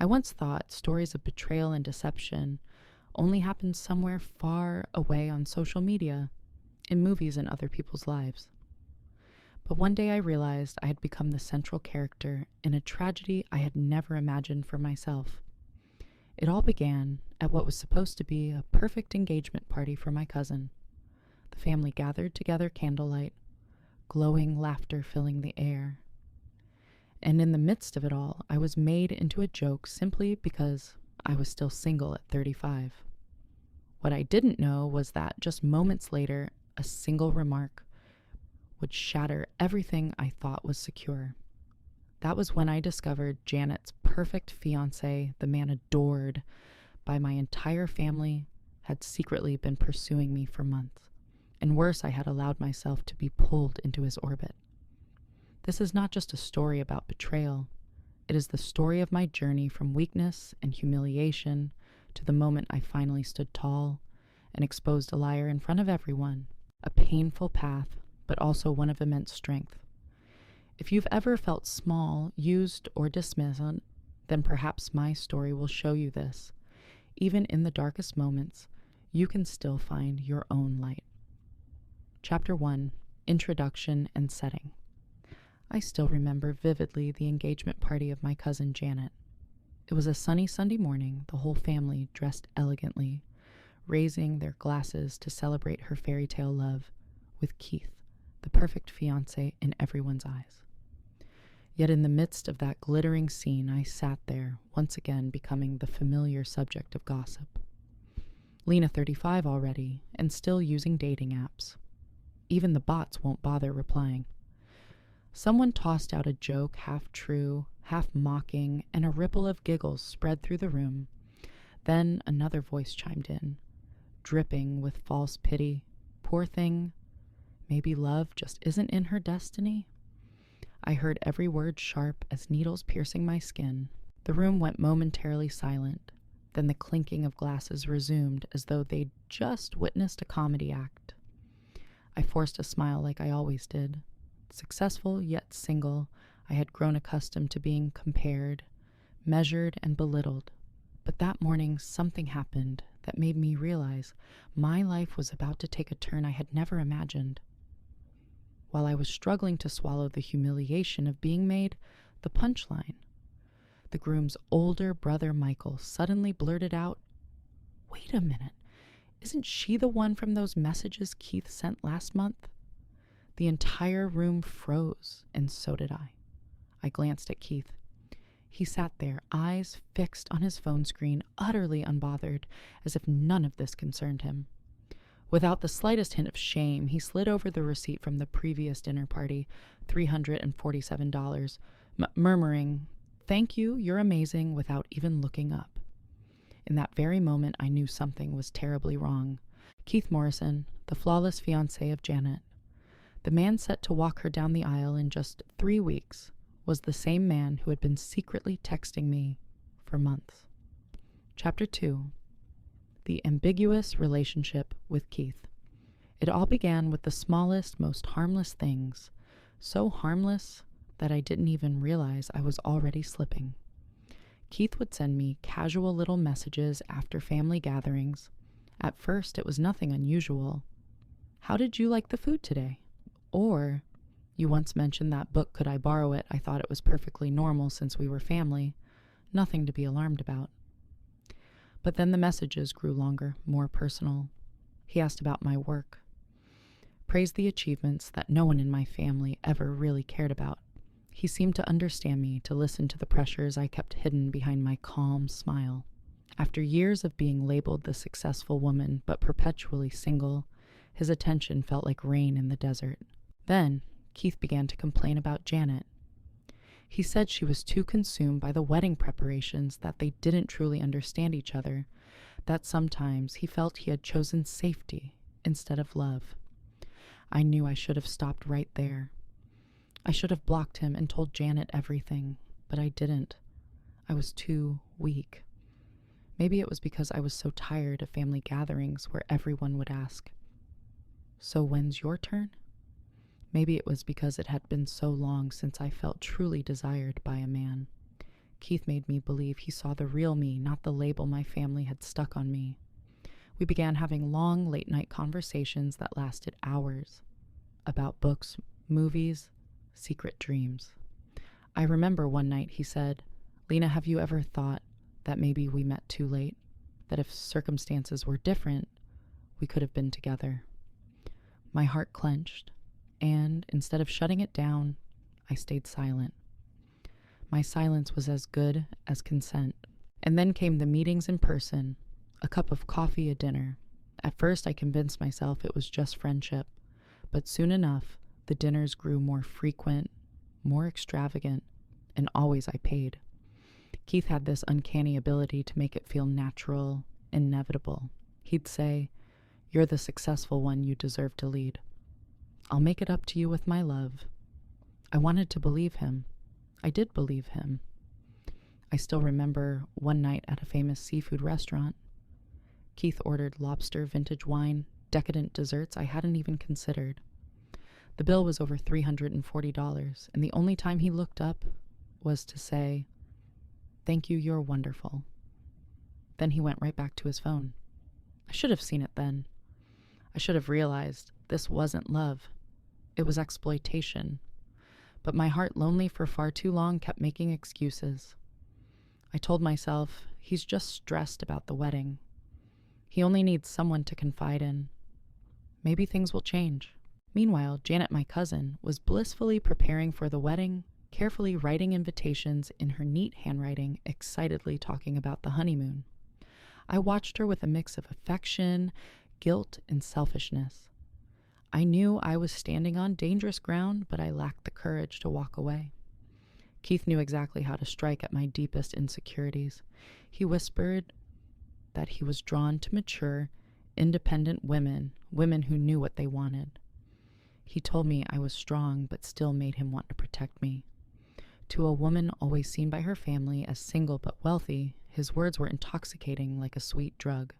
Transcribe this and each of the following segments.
I once thought stories of betrayal and deception only happened somewhere far away on social media, in movies and other people's lives. But one day I realized I had become the central character in a tragedy I had never imagined for myself. It all began at what was supposed to be a perfect engagement party for my cousin. The family gathered together candlelight, glowing laughter filling the air. And in the midst of it all, I was made into a joke simply because I was still single at 35. What I didn't know was that just moments later, a single remark would shatter everything I thought was secure. That was when I discovered Janet's perfect fiancé, the man adored by my entire family, had secretly been pursuing me for months. And worse, I had allowed myself to be pulled into his orbit. This is not just a story about betrayal. It is the story of my journey from weakness and humiliation to the moment I finally stood tall and exposed a liar in front of everyone. A painful path, but also one of immense strength. If you've ever felt small, used, or dismissed, then perhaps my story will show you this. Even in the darkest moments, you can still find your own light. Chapter 1: Introduction and Setting. I still remember vividly the engagement party of my cousin Janet. It was a sunny Sunday morning, the whole family dressed elegantly, raising their glasses to celebrate her fairy tale love with Keith, the perfect fiancé in everyone's eyes. Yet in the midst of that glittering scene, I sat there, once again becoming the familiar subject of gossip. Lena, 35 already, and still using dating apps. Even the bots won't bother replying. Someone tossed out a joke, half true, half mocking, and a ripple of giggles spread through the room. Then another voice chimed in, dripping with false pity. Poor thing. Maybe love just isn't in her destiny? I heard every word sharp as needles piercing my skin. The room went momentarily silent. Then the clinking of glasses resumed as though they'd just witnessed a comedy act. I forced a smile like I always did. Successful yet single, I had grown accustomed to being compared, measured, and belittled. But that morning something happened that made me realize my life was about to take a turn I had never imagined. While I was struggling to swallow the humiliation of being made the punchline, the groom's older brother Michael suddenly blurted out, "Wait a minute, isn't she the one from those messages Keith sent last month?" The entire room froze, and so did I. I glanced at Keith. He sat there, eyes fixed on his phone screen, utterly unbothered, as if none of this concerned him. Without the slightest hint of shame, he slid over the receipt from the previous dinner party, $347, murmuring, "Thank you, you're amazing," without even looking up. In that very moment, I knew something was terribly wrong. Keith Morrison, the flawless fiancé of Janet, the man set to walk her down the aisle in just 3 weeks, was the same man who had been secretly texting me for months. Chapter 2: The ambiguous relationship with Keith. It all began with the smallest, most harmless things, so harmless that I didn't even realize I was already slipping. Keith would send me casual little messages after family gatherings. At first, it was nothing unusual. "How did you like the food today?" Or, "You once mentioned that book, could I borrow it? I thought it was perfectly normal since we were family. Nothing to be alarmed about." But then the messages grew longer, more personal. He asked about my work, praised the achievements that no one in my family ever really cared about. He seemed to understand me, to listen to the pressures I kept hidden behind my calm smile. After years of being labeled the successful woman, but perpetually single, his attention felt like rain in the desert. Then, Keith began to complain about Janet. He said she was too consumed by the wedding preparations that they didn't truly understand each other, that sometimes he felt he had chosen safety instead of love. I knew I should have stopped right there. I should have blocked him and told Janet everything, but I didn't. I was too weak. Maybe it was because I was so tired of family gatherings where everyone would ask, "So when's your turn?" Maybe it was because it had been so long since I felt truly desired by a man. Keith made me believe he saw the real me, not the label my family had stuck on me. We began having long, late-night conversations that lasted hours about books, movies, secret dreams. I remember one night he said, "Lena, have you ever thought that maybe we met too late? That if circumstances were different, we could have been together?" My heart clenched, and instead of shutting it down, I stayed silent. My silence was as good as consent. And then came the meetings in person, a cup of coffee, a dinner. At first, I convinced myself it was just friendship, but soon enough, the dinners grew more frequent, more extravagant, and always I paid. Keith had this uncanny ability to make it feel natural, inevitable. He'd say, "You're the successful one, you deserve to lead. I'll make it up to you with my love." I wanted to believe him. I did believe him. I still remember one night at a famous seafood restaurant. Keith ordered lobster, vintage wine, decadent desserts I hadn't even considered. The bill was over $340, and the only time he looked up was to say, "Thank you, you're wonderful." Then he went right back to his phone. I should have seen it then. I should have realized this wasn't love. It was exploitation. But my heart, lonely for far too long, kept making excuses. I told myself, he's just stressed about the wedding. He only needs someone to confide in. Maybe things will change. Meanwhile, Janet, my cousin, was blissfully preparing for the wedding, carefully writing invitations in her neat handwriting, excitedly talking about the honeymoon. I watched her with a mix of affection, guilt, and selfishness. I knew I was standing on dangerous ground, but I lacked the courage to walk away. Keith knew exactly how to strike at my deepest insecurities. He whispered that he was drawn to mature, independent women who knew what they wanted. He told me I was strong, but still made him want to protect me. To a woman always seen by her family as single but wealthy, his words were intoxicating like a sweet drug.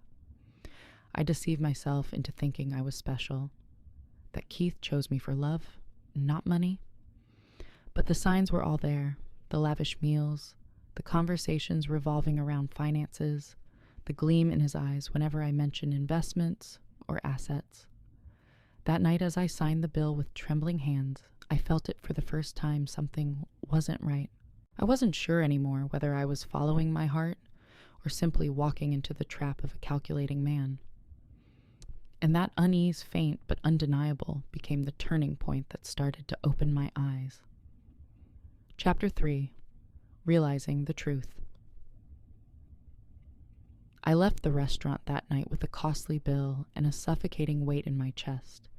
I deceived myself into thinking I was special, that Keith chose me for love, not money. But the signs were all there: the lavish meals, the conversations revolving around finances, the gleam in his eyes whenever I mentioned investments or assets. That night, as I signed the bill with trembling hands, I felt it for the first time something wasn't right. I wasn't sure anymore whether I was following my heart or simply walking into the trap of a calculating man. And that unease, faint but undeniable, became the turning point that started to open my eyes. Chapter 3. Realizing the Truth. I left the restaurant that night with a costly bill and a suffocating weight in my chest.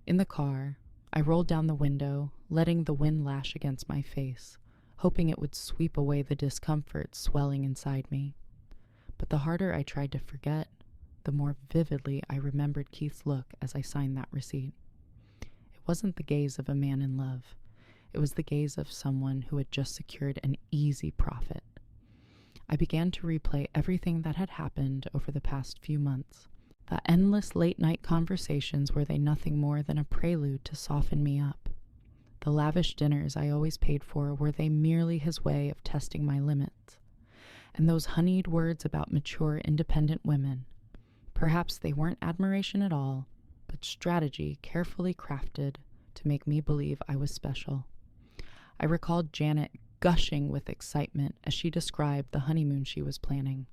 In the car, I rolled down the window, letting the wind lash against my face, hoping it would sweep away the discomfort swelling inside me. But the harder I tried to forget, the more vividly I remembered Keith's look as I signed that receipt. It wasn't the gaze of a man in love. It was the gaze of someone who had just secured an easy profit. I began to replay everything that had happened over the past few months. The endless late-night conversations, were they nothing more than a prelude to soften me up? The lavish dinners I always paid for, were they merely his way of testing my limits? And those honeyed words about mature, independent women, perhaps they weren't admiration at all, but strategy carefully crafted to make me believe I was special. I recalled Janet gushing with excitement as she described the honeymoon she was planning.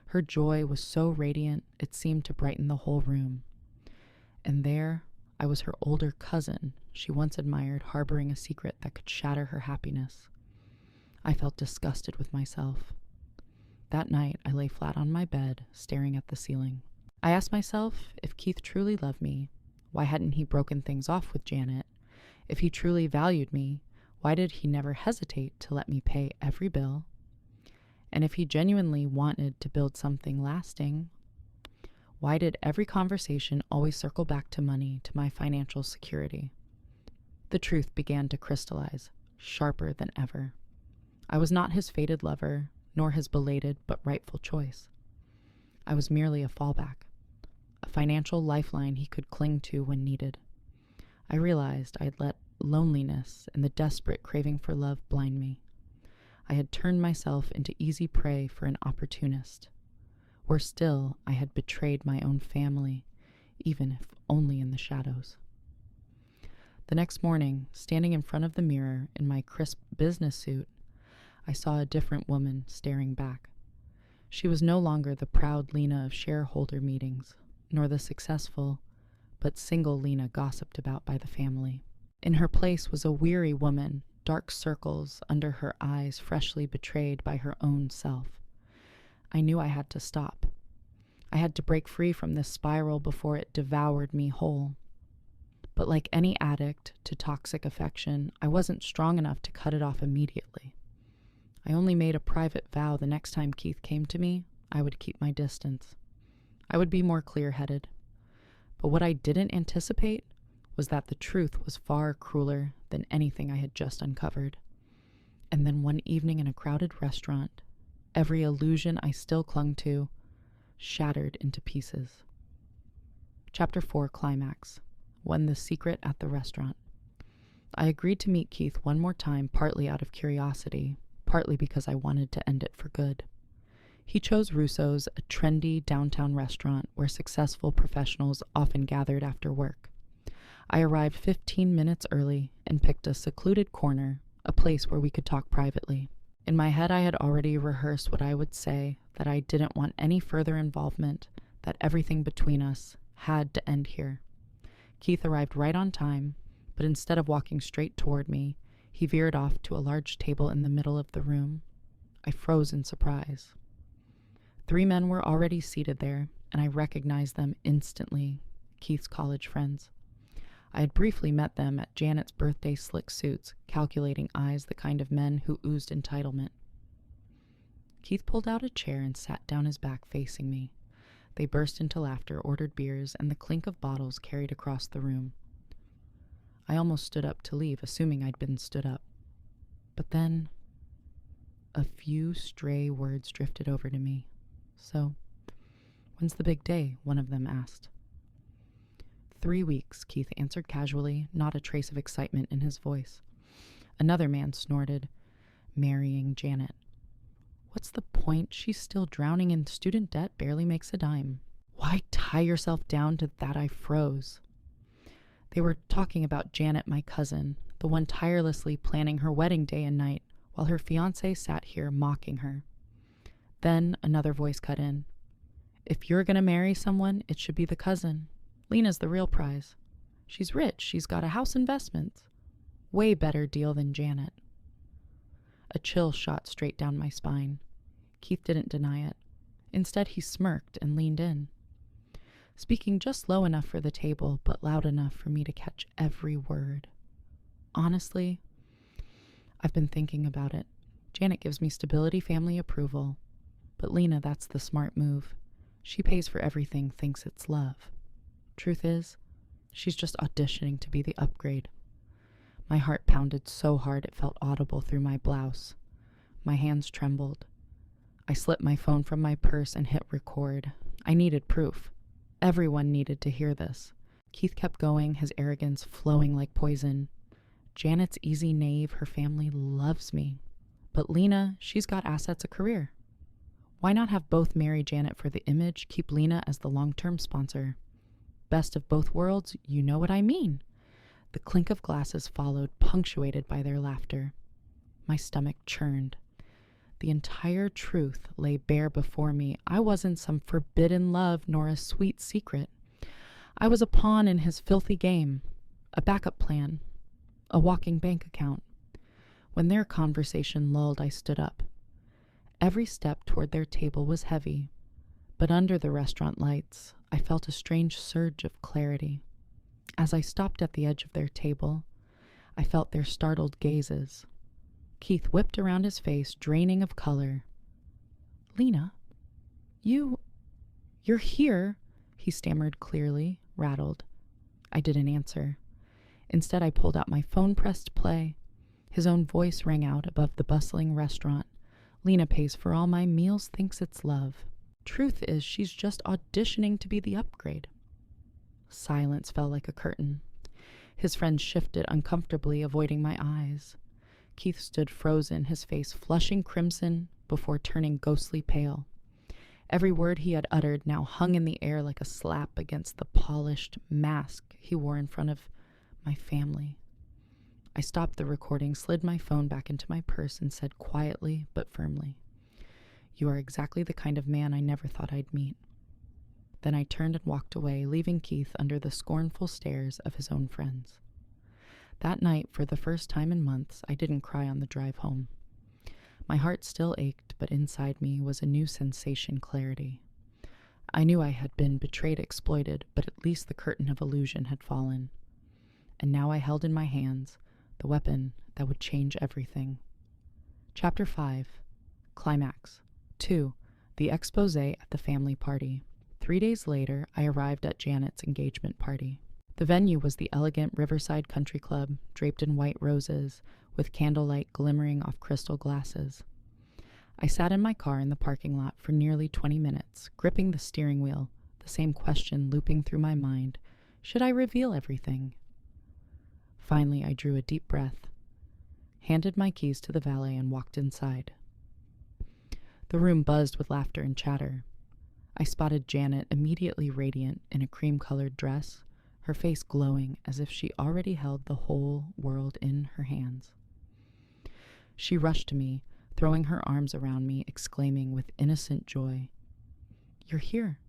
Her joy was so radiant, it seemed to brighten the whole room. And there, I was her older cousin she once admired, harboring a secret that could shatter her happiness. I felt disgusted with myself. That night, I lay flat on my bed, staring at the ceiling. I asked myself, if Keith truly loved me, why hadn't he broken things off with Janet? If he truly valued me, why did he never hesitate to let me pay every bill? And if he genuinely wanted to build something lasting, why did every conversation always circle back to money, to my financial security? The truth began to crystallize, sharper than ever. I was not his fated lover, nor his belated but rightful choice. I was merely a fallback, a financial lifeline he could cling to when needed. I realized I had let loneliness and the desperate craving for love blind me. I had turned myself into easy prey for an opportunist. Worse still, I had betrayed my own family, even if only in the shadows. The next morning, standing in front of the mirror in my crisp business suit, I saw a different woman staring back. She was no longer the proud Lena of shareholder meetings, nor the successful but single Lena gossiped about by the family. In her place was a weary woman, dark circles under her eyes freshly betrayed by her own self. I knew I had to stop. I had to break free from this spiral before it devoured me whole. But like any addict to toxic affection, I wasn't strong enough to cut it off immediately. I only made a private vow the next time Keith came to me, I would keep my distance. I would be more clear-headed. But what I didn't anticipate was that the truth was far crueler than anything I had just uncovered. And then one evening in a crowded restaurant, every illusion I still clung to shattered into pieces. Chapter 4, Climax. When the secret at the restaurant. I agreed to meet Keith one more time, partly out of curiosity, partly because I wanted to end it for good. He chose Russo's, a trendy downtown restaurant where successful professionals often gathered after work. I arrived 15 minutes early and picked a secluded corner, a place where we could talk privately. In my head, I had already rehearsed what I would say, that I didn't want any further involvement, that everything between us had to end here. Keith arrived right on time, but instead of walking straight toward me, he veered off to a large table in the middle of the room. I froze in surprise. 3 men were already seated there, and I recognized them instantly, Keith's college friends. I had briefly met them at Janet's birthday slick suits, calculating eyes, the kind of men who oozed entitlement. Keith pulled out a chair and sat down his back facing me. They burst into laughter, ordered beers, and the clink of bottles carried across the room. I almost stood up to leave, assuming I'd been stood up. But then, a few stray words drifted over to me. So, when's the big day? One of them asked. 3 weeks, Keith answered casually, not a trace of excitement in his voice. Another man snorted, marrying Janet. What's the point? She's still drowning in student debt, barely makes a dime. Why tie yourself down to that? I froze. They were talking about Janet, my cousin, the one tirelessly planning her wedding day and night, while her fiancé sat here mocking her. Then another voice cut in. If you're going to marry someone, it should be the cousin. Lena's the real prize. She's rich. She's got a house investment. Way better deal than Janet. A chill shot straight down my spine. Keith didn't deny it. Instead, he smirked and leaned in, speaking just low enough for the table, but loud enough for me to catch every word. Honestly, I've been thinking about it. Janet gives me stability, family approval. But Lena, that's the smart move. She pays for everything, thinks it's love. Truth is, she's just auditioning to be the upgrade. My heart pounded so hard it felt audible through my blouse. My hands trembled. I slipped my phone from my purse and hit record. I needed proof. Everyone needed to hear this. Keith kept going, his arrogance flowing like poison. Janet's easy knave, her family loves me. But Lena, she's got assets, a career. Why not have both marry Janet for the image, keep Lena as the long-term sponsor? Best of both worlds, you know what I mean. The clink of glasses followed, punctuated by their laughter. My stomach churned. The entire truth lay bare before me. I wasn't some forbidden love nor a sweet secret. I was a pawn in his filthy game, a backup plan, a walking bank account. When their conversation lulled, I stood up. Every step toward their table was heavy, but under the restaurant lights, I felt a strange surge of clarity. As I stopped at the edge of their table, I felt their startled gazes. Keith whipped around his face, draining of color. Lena, you're here, he stammered clearly, rattled. I didn't answer. Instead, I pulled out my phone, pressed play. His own voice rang out above the bustling restaurant. Lena pays for all my meals, thinks it's love. Truth is, she's just auditioning to be the upgrade. Silence fell like a curtain. His friend shifted uncomfortably, avoiding my eyes. Keith stood frozen, his face flushing crimson before turning ghostly pale. Every word he had uttered now hung in the air like a slap against the polished mask he wore in front of my family. I stopped the recording, slid my phone back into my purse, and said quietly but firmly, "You are exactly the kind of man I never thought I'd meet." Then I turned and walked away, leaving Keith under the scornful stares of his own friends. That night, for the first time in months, I didn't cry on the drive home. My heart still ached, but inside me was a new sensation, clarity. I knew I had been betrayed, exploited, but at least the curtain of illusion had fallen. And now I held in my hands the weapon that would change everything. Chapter 5. Climax. 2. The exposé at the family party. 3 days later, I arrived at Janet's engagement party. The venue was the elegant Riverside Country Club, draped in white roses, with candlelight glimmering off crystal glasses. I sat in my car in the parking lot for nearly 20 minutes, gripping the steering wheel, the same question looping through my mind: should I reveal everything? Finally, I drew a deep breath, handed my keys to the valet, and walked inside. The room buzzed with laughter and chatter. I spotted Janet, immediately radiant in a cream-colored dress, her face glowing as if she already held the whole world in her hands. She rushed to me, throwing her arms around me, exclaiming with innocent joy, "You're here.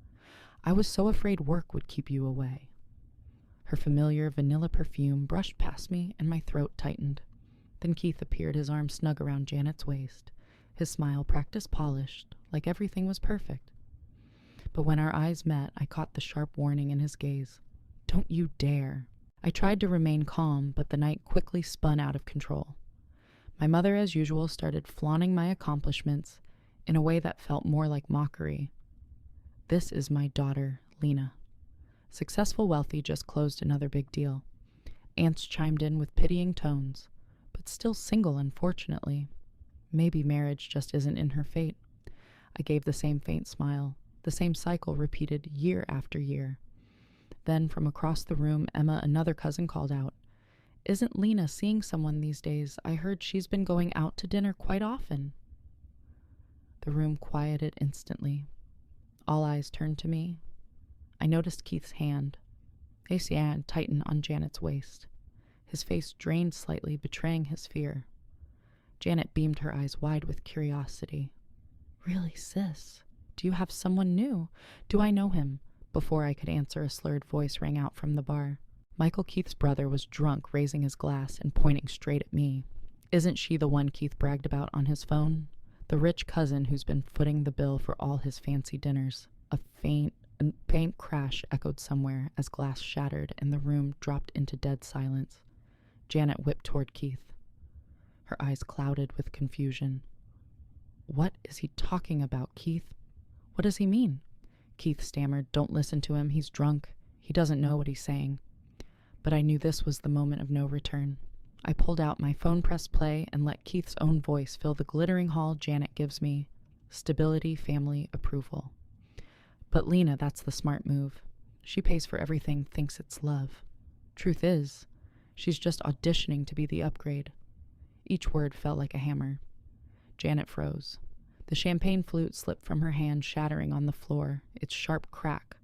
I was so afraid work would keep you away." Her familiar vanilla perfume brushed past me and my throat tightened. Then Keith appeared, his arm snug around Janet's waist, his smile practice polished, like everything was perfect. But when our eyes met, I caught the sharp warning in his gaze. "Don't you dare." I tried to remain calm, but the night quickly spun out of control. My mother, as usual, started flaunting my accomplishments in a way that felt more like mockery. "This is my daughter, Lena. Successful, wealthy, just closed another big deal." Aunts chimed in with pitying tones, but still single, unfortunately. Maybe marriage just isn't in her fate. I gave the same faint smile, the same cycle repeated year after year. Then, from across the room, Emma, another cousin, called out, "Isn't Lena seeing someone these days? I heard she's been going out to dinner quite often." The room quieted instantly. All eyes turned to me. I noticed Keith's hand, tighten on Janet's waist. His face drained slightly, betraying his fear. Janet beamed her eyes wide with curiosity. "Really, sis? Do you have someone new? Do I know him?" Before I could answer, a slurred voice rang out from the bar. Michael, Keith's brother, was drunk, raising his glass and pointing straight at me. "Isn't she the one Keith bragged about on his phone? The rich cousin who's been footing the bill for all his fancy dinners?" A faint crash echoed somewhere as glass shattered and the room dropped into dead silence. Janet whipped toward Keith. Her eyes clouded with confusion. "What is he talking about, Keith? What does he mean?" Keith stammered. "Don't listen to him. He's drunk. He doesn't know what he's saying." But I knew this was the moment of no return. I pulled out my phone, pressed play, and let Keith's own voice fill the glittering hall Janet gives me. Stability, family, approval. "But Lena, that's the smart move. She pays for everything, thinks it's love. Truth is, she's just auditioning to be the upgrade." Each word fell like a hammer. Janet froze. The champagne flute slipped from her hand, shattering on the floor, its sharp crack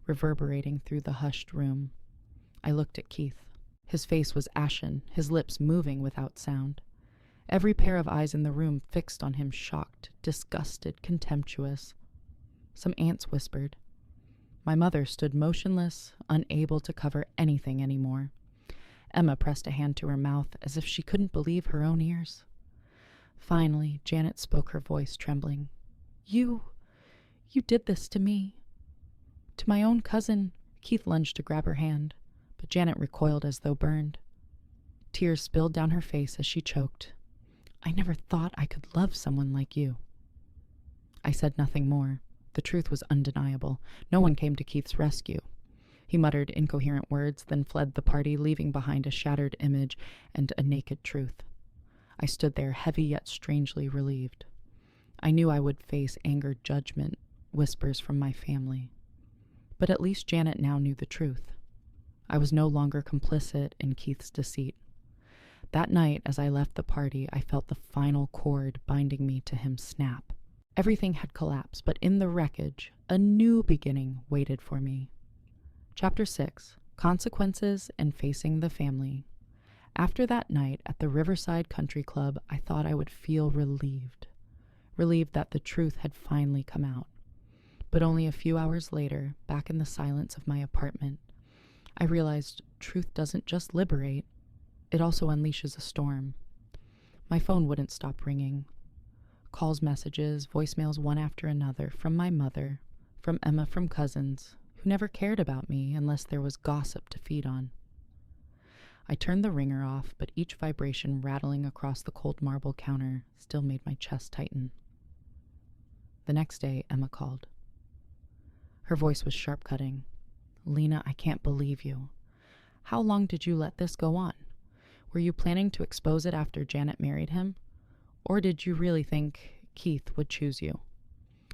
reverberating through the hushed room. I looked at Keith. His face was ashen, his lips moving without sound. Every pair of eyes in the room fixed on him, shocked, disgusted, contemptuous. Some aunts whispered. My mother stood motionless, unable to cover anything anymore. Emma pressed a hand to her mouth as if she couldn't believe her own ears. Finally, Janet spoke, her voice trembling. You did this to me. To my own cousin." Keith lunged to grab her hand, but Janet recoiled as though burned. Tears spilled down her face as she choked. "I never thought I could love someone like you." I said nothing more. The truth was undeniable. No one came to Keith's rescue. He muttered incoherent words, then fled the party, leaving behind a shattered image and a naked truth. I stood there, heavy yet strangely relieved. I knew I would face anger, judgment, whispers from my family. But at least Janet now knew the truth. I was no longer complicit in Keith's deceit. That night, as I left the party, I felt the final cord binding me to him snap. Everything had collapsed, but in the wreckage, a new beginning waited for me. Chapter 6: Consequences and Facing the Family. After that night at the Riverside Country Club, I thought I would feel relieved that the truth had finally come out. But only a few hours later, back in the silence of my apartment, I realized truth doesn't just liberate, it also unleashes a storm. My phone wouldn't stop ringing. Calls, messages, voicemails one after another from my mother, from Emma, from cousins, who never cared about me unless there was gossip to feed on. I turned the ringer off, but each vibration rattling across the cold marble counter still made my chest tighten. The next day, Emma called. Her voice was sharp-cutting. "Lena, I can't believe you. How long did you let this go on? Were you planning to expose it after Janet married him? Or did you really think Keith would choose you?"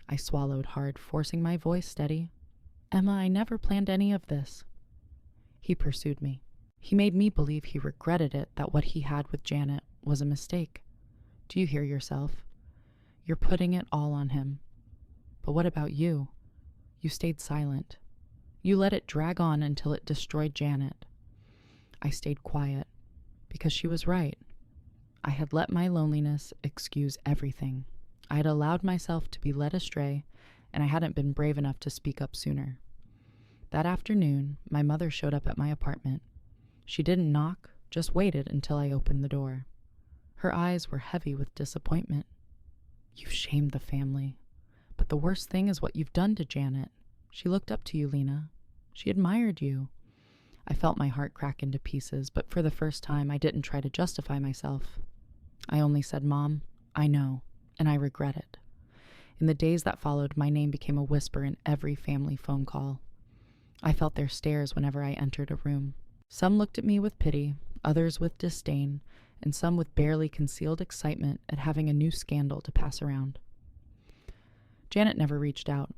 I swallowed hard, forcing my voice steady. "Emma, I never planned any of this." He pursued me. He made me believe he regretted it, that what he had with Janet was a mistake. Do you hear yourself? You're putting it all on him. But what about you? You stayed silent. You let it drag on until it destroyed Janet. I stayed quiet, because she was right. I had let my loneliness excuse everything. I had allowed myself to be led astray, and I hadn't been brave enough to speak up sooner. That afternoon, my mother showed up at my apartment. She didn't knock, just waited until I opened the door. Her eyes were heavy with disappointment. "You've shamed the family. But the worst thing is what you've done to Janet. She looked up to you, Lena. She admired you." I felt my heart crack into pieces, but for the first time, I didn't try to justify myself. I only said, "Mom, I know, and I regret it." In the days that followed, my name became a whisper in every family phone call. I felt their stares whenever I entered a room. Some looked at me with pity, others with disdain, and some with barely concealed excitement at having a new scandal to pass around. Janet never reached out.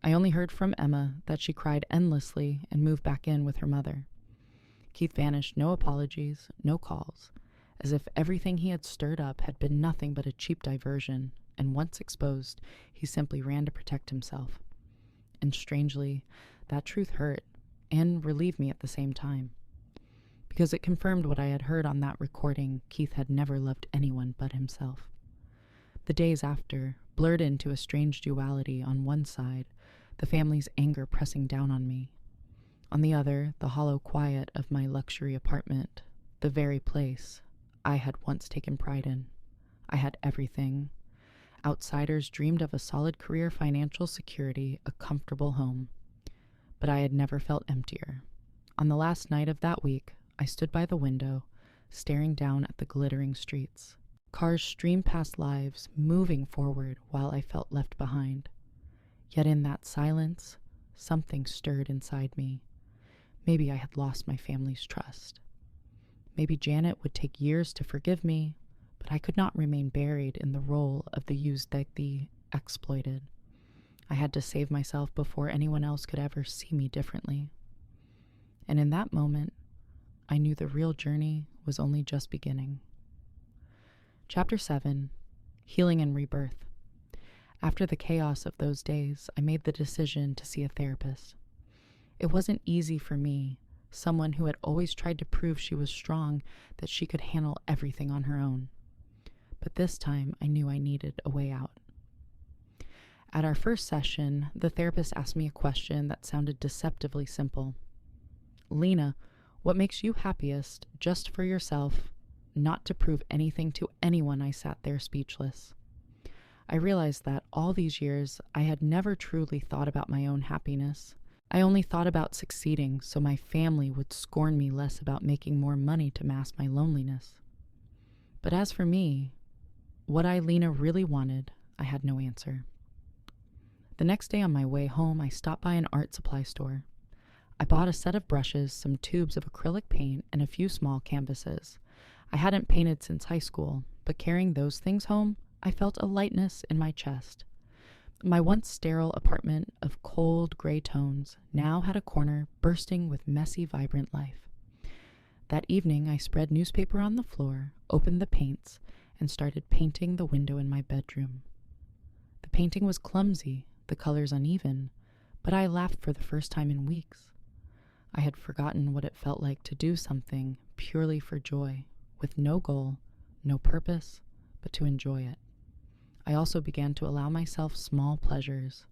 I only heard from Emma that she cried endlessly and moved back in with her mother. Keith vanished, no apologies, no calls, as if everything he had stirred up had been nothing but a cheap diversion, and once exposed, he simply ran to protect himself. And strangely, that truth hurt and relieved me at the same time, because it confirmed what I had heard on that recording: Keith had never loved anyone but himself. The days after blurred into a strange duality. On one side, the family's anger pressing down on me. On the other, the hollow quiet of my luxury apartment, the very place I had once taken pride in. I had everything. Outsiders dreamed of a solid career, financial security, a comfortable home. But I had never felt emptier. On the last night of that week, I stood by the window, staring down at the glittering streets. Cars streamed past lives, moving forward while I felt left behind. Yet in that silence, something stirred inside me. Maybe I had lost my family's trust. Maybe Janet would take years to forgive me, but I could not remain buried in the role of the used, the exploited. I had to save myself before anyone else could ever see me differently. And in that moment, I knew the real journey was only just beginning. Chapter 7: Healing and Rebirth. After the chaos of those days, I made the decision to see a therapist. It wasn't easy for me, someone who had always tried to prove she was strong, that she could handle everything on her own. But this time, I knew I needed a way out. At our first session, the therapist asked me a question that sounded deceptively simple. "Lena, what makes you happiest just for yourself, not to prove anything to anyone?" I sat there speechless. I realized that all these years, I had never truly thought about my own happiness. I only thought about succeeding so my family would scorn me less about making more money to mask my loneliness. But as for me, what I, Lena, really wanted, I had no answer. The next day on my way home, I stopped by an art supply store. I bought a set of brushes, some tubes of acrylic paint, and a few small canvases. I hadn't painted since high school, but carrying those things home, I felt a lightness in my chest. My once sterile apartment of cold gray tones now had a corner bursting with messy, vibrant life. That evening, I spread newspaper on the floor, opened the paints, and started painting the window in my bedroom. The painting was clumsy, the colors uneven, but I laughed for the first time in weeks. I had forgotten what it felt like to do something purely for joy, with no goal, no purpose, but to enjoy it. I also began to allow myself small pleasures.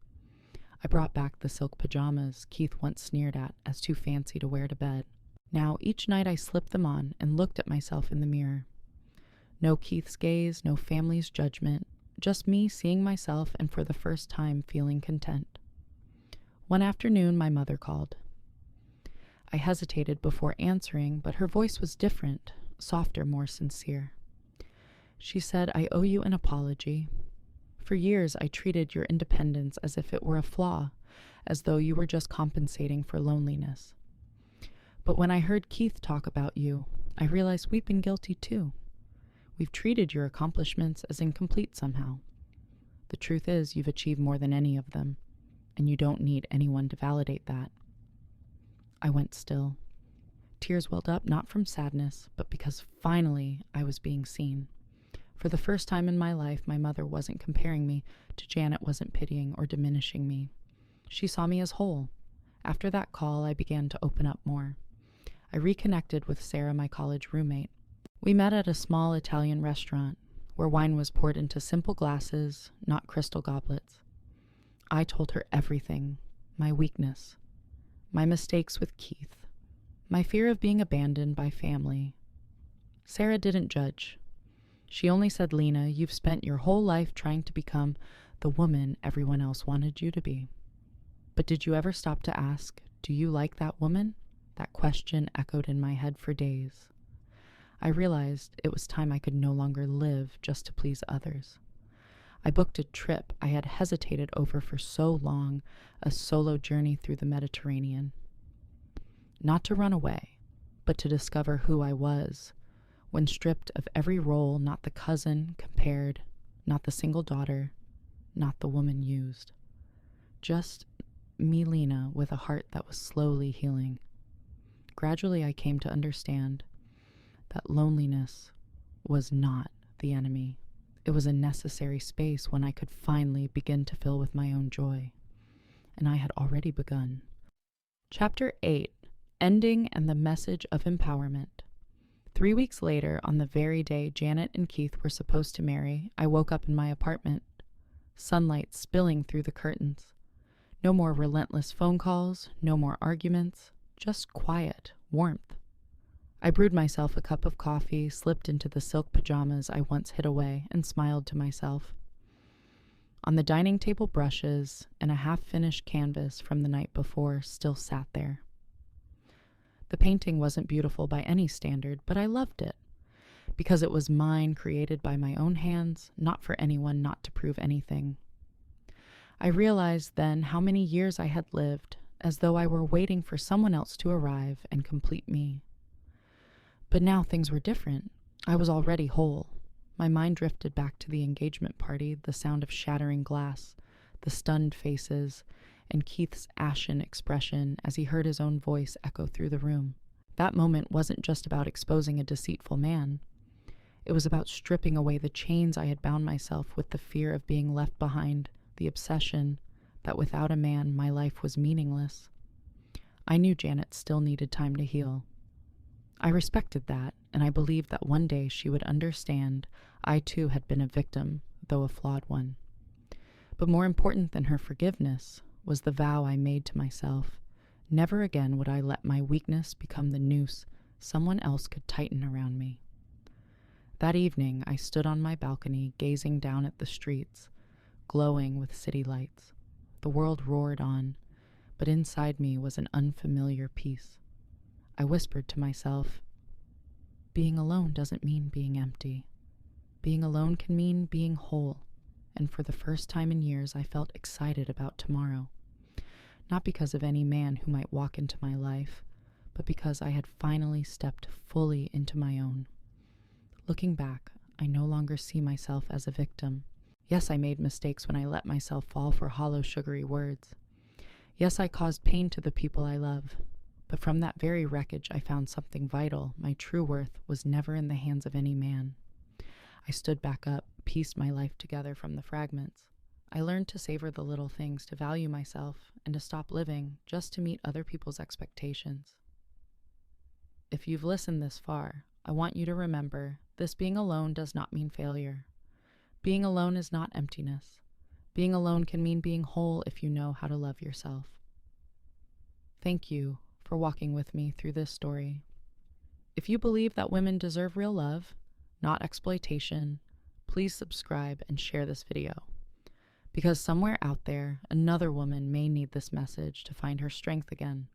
I brought back the silk pajamas Keith once sneered at as too fancy to wear to bed. Now, each night I slipped them on and looked at myself in the mirror. No Keith's gaze, no family's judgment, just me seeing myself and for the first time feeling content. One afternoon, my mother called. I hesitated before answering, but her voice was different, softer, more sincere. She said, "I owe you an apology. For years, I treated your independence as if it were a flaw, as though you were just compensating for loneliness. But when I heard Keith talk about you, I realized we've been guilty too. We've treated your accomplishments as incomplete somehow. The truth is, you've achieved more than any of them, and you don't need anyone to validate that." I went still. Tears welled up not from sadness, but because finally I was being seen. For the first time in my life, my mother wasn't comparing me to Janet, wasn't pitying or diminishing me. She saw me as whole. After that call, I began to open up more. I reconnected with Sarah, my college roommate. We met at a small Italian restaurant where wine was poured into simple glasses, not crystal goblets. I told her everything, my weakness, my mistakes with Keith, my fear of being abandoned by family. Sarah didn't judge. She only said, "Lena, you've spent your whole life trying to become the woman everyone else wanted you to be. But did you ever stop to ask, do you like that woman?" That question echoed in my head for days. I realized it was time I could no longer live just to please others. I booked a trip I had hesitated over for so long, a solo journey through the Mediterranean. Not to run away, but to discover who I was, when stripped of every role, not the cousin compared, not the single daughter, not the woman used. Just me, Lena, with a heart that was slowly healing. Gradually I came to understand that loneliness was not the enemy. It was a necessary space when I could finally begin to fill with my own joy. And I had already begun. Chapter 8, Ending and the Message of Empowerment. 3 weeks later, on the very day Janet and Keith were supposed to marry, I woke up in my apartment, sunlight spilling through the curtains. No more relentless phone calls, no more arguments, just quiet, warmth. I brewed myself a cup of coffee, slipped into the silk pajamas I once hid away, and smiled to myself. On the dining table, brushes and a half-finished canvas from the night before still sat there. The painting wasn't beautiful by any standard, but I loved it, because it was mine, created by my own hands, not for anyone, not to prove anything. I realized then how many years I had lived, as though I were waiting for someone else to arrive and complete me. But now things were different. I was already whole. My mind drifted back to the engagement party, the sound of shattering glass, the stunned faces, and Keith's ashen expression as he heard his own voice echo through the room. That moment wasn't just about exposing a deceitful man. It was about stripping away the chains I had bound myself with, the fear of being left behind, the obsession that without a man my life was meaningless. I knew Janet still needed time to heal. I respected that, and I believed that one day she would understand I too had been a victim, though a flawed one. But more important than her forgiveness was the vow I made to myself. Never again would I let my weakness become the noose someone else could tighten around me. That evening, I stood on my balcony, gazing down at the streets, glowing with city lights. The world roared on, but inside me was an unfamiliar peace. I whispered to myself, being alone doesn't mean being empty. Being alone can mean being whole, and for the first time in years I felt excited about tomorrow. Not because of any man who might walk into my life, but because I had finally stepped fully into my own. Looking back, I no longer see myself as a victim. Yes, I made mistakes when I let myself fall for hollow, sugary words. Yes, I caused pain to the people I love. But from that very wreckage, I found something vital. My true worth was never in the hands of any man. I stood back up, pieced my life together from the fragments. I learned to savor the little things, to value myself, and to stop living just to meet other people's expectations. If you've listened this far, I want you to remember this: being alone does not mean failure. Being alone is not emptiness. Being alone can mean being whole if you know how to love yourself. Thank you for walking with me through this story. If you believe that women deserve real love, not exploitation, please subscribe and share this video. Because somewhere out there, another woman may need this message to find her strength again.